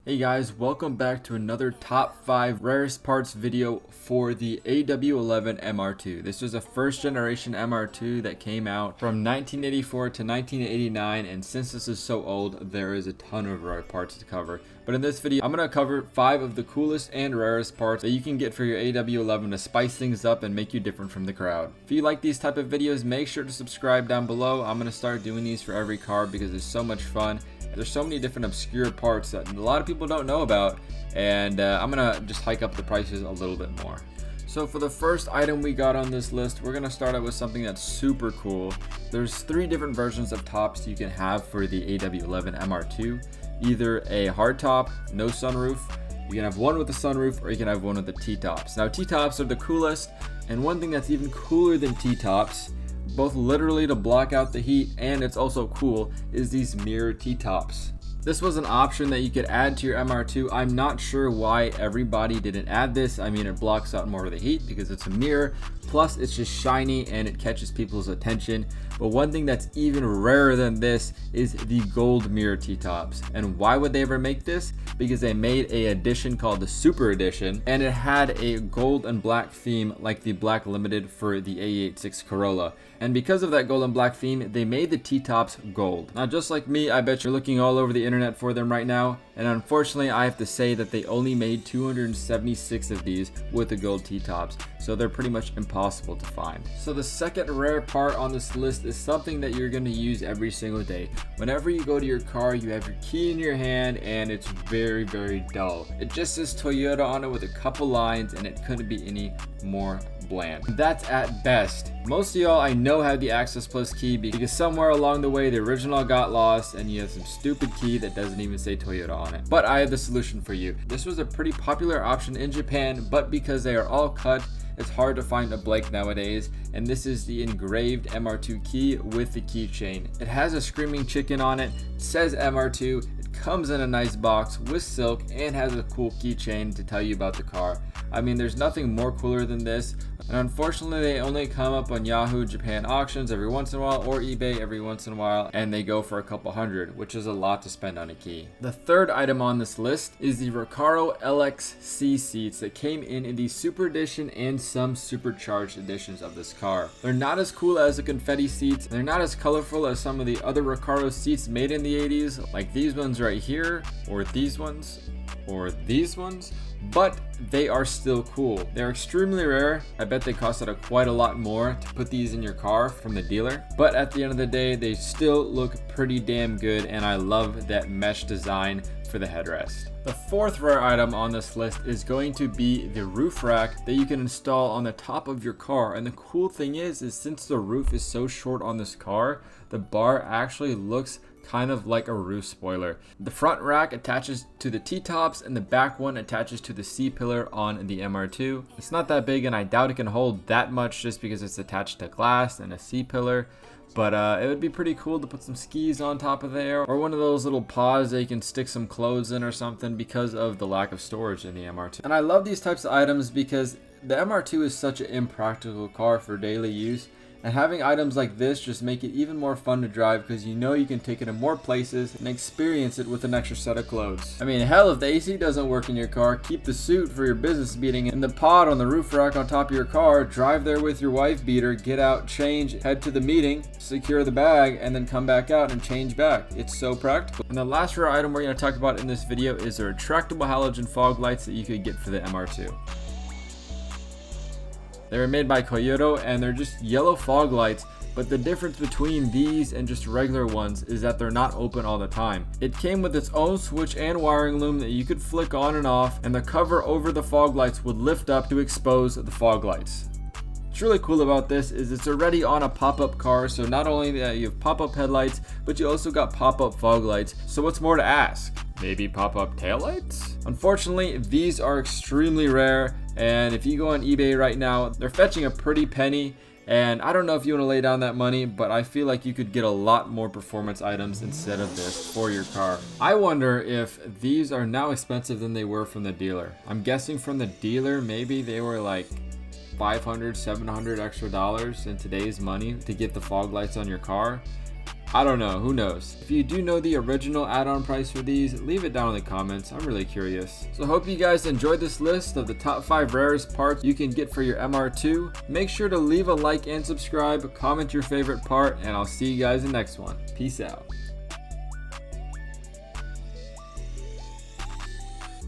Hey guys, welcome back to another top 5 rarest parts video for the AW11 MR2. This was a first generation MR2 that came out from 1984 to 1989, and since this is so old, there is a ton of rare parts to cover. But in this video, I'm going to cover 5 of the coolest and rarest parts that you can get for your AW11 to spice things up and make you different from the crowd. If you like these type of videos, make sure to subscribe down below. I'm going to start doing these for every car because it's so much fun. There's so many different obscure parts that a lot of people don't know about, and I'm gonna just hike up the prices a little bit more. So for the first item we got on this list, we're gonna start out with something that's super cool. There's 3 different versions of tops you can have for the AW11 MR2. Either a hard top, no sunroof, you can have one with a sunroof, or you can have one with the T-tops. Now T-tops are the coolest, and one thing that's even cooler than T-tops, both literally to block out the heat and it's also cool, is these mirror T-tops. This was an option that you could add to your MR2. I'm not sure why everybody didn't add this. I mean, it blocks out more of the heat because it's a mirror, plus it's just shiny and it catches people's attention. But one thing that's even rarer than this is the gold mirror T-tops. And why would they ever make this? Because they made a edition called the Super Edition, and it had a gold and black theme like the Black Limited for the A86 Corolla. And because of that gold and black theme, they made the T-tops gold. Now, just like me, I bet you're looking all over the internet for them right now, and unfortunately I have to say that they only made 276 of these with the gold T-tops, so they're pretty much impossible to find. So the second rare part on this list is something that you're going to use every single day. Whenever you go to your car, you have your key in your hand and it's very, very dull. It just says Toyota on it with a couple lines, and it couldn't be any more bland. That's at best. Most of y'all I know have the Access Plus key because somewhere along the way the original got lost and you have some stupid key that doesn't even say Toyota on it. But I have the solution for you. This was a pretty popular option in Japan, but because they are all cut, it's hard to find a blank nowadays, and this is the Engraved MR2 key with the keychain. It has a screaming chicken on it, says MR2, it comes in a nice box with silk, and has a cool keychain to tell you about the car. I mean, there's nothing more cooler than this, and unfortunately they only come up on Yahoo Japan auctions every once in a while, or eBay every once in a while, and they go for a couple hundred, which is a lot to spend on a key. The third item on this list is the Recaro LXC seats that came in the Super Edition and some supercharged editions of this car. They're not as cool as the confetti seats, they're not as colorful as some of the other Recaro seats made in the 80s, like these ones right here, or these ones, or these ones, but they are still cool. They're extremely rare. I bet they costed quite a lot more to put these in your car from the dealer, but at the end of the day they still look pretty damn good, and I love that mesh design for the headrest. The fourth rare item on this list is going to be the roof rack that you can install on the top of your car. And the cool thing is since the roof is so short on this car, the bar actually looks kind of like a roof spoiler. The front rack attaches to the T-tops and the back one attaches to the C-pillar on the MR2. It's not that big, and I doubt it can hold that much just because it's attached to glass and a C-pillar. But it would be pretty cool to put some skis on top of there, or one of those little pods that you can stick some clothes in or something, because of the lack of storage in the MR2. And I love these types of items because the MR2 is such an impractical car for daily use. And having items like this just make it even more fun to drive because you know you can take it in more places and experience it with an extra set of clothes. I mean, hell, if the AC doesn't work in your car, keep the suit for your business meeting and the pod on the roof rack on top of your car, drive there with your wife beater, get out, change, head to the meeting, secure the bag, and then come back out and change back. It's so practical. And the last rare item we're going to talk about in this video is the retractable halogen fog lights that you could get for the MR2. They were made by Toyota, and they're just yellow fog lights, but the difference between these and just regular ones is that they're not open all the time. It came with its own switch and wiring loom that you could flick on and off, and the cover over the fog lights would lift up to expose the fog lights. What's really cool about this is it's already on a pop-up car, so not only that you have pop-up headlights, but you also got pop-up fog lights, so what's more to ask? Maybe pop-up taillights? Unfortunately, these are extremely rare, and if you go on eBay right now, they're fetching a pretty penny, and I don't know if you want to lay down that money, but I feel like you could get a lot more performance items instead of this for your car. I wonder if these are now expensive than they were from the dealer. I'm guessing from the dealer, maybe they were like $500, $700 extra dollars in today's money to get the fog lights on your car. I don't know, who knows. If you do know the original add-on price for these, leave it down in the comments. I'm really curious. So hope you guys enjoyed this list of the top 5 rarest parts you can get for your MR2. Make sure to leave a like and subscribe, comment your favorite part, and I'll see you guys in the next one. Peace out.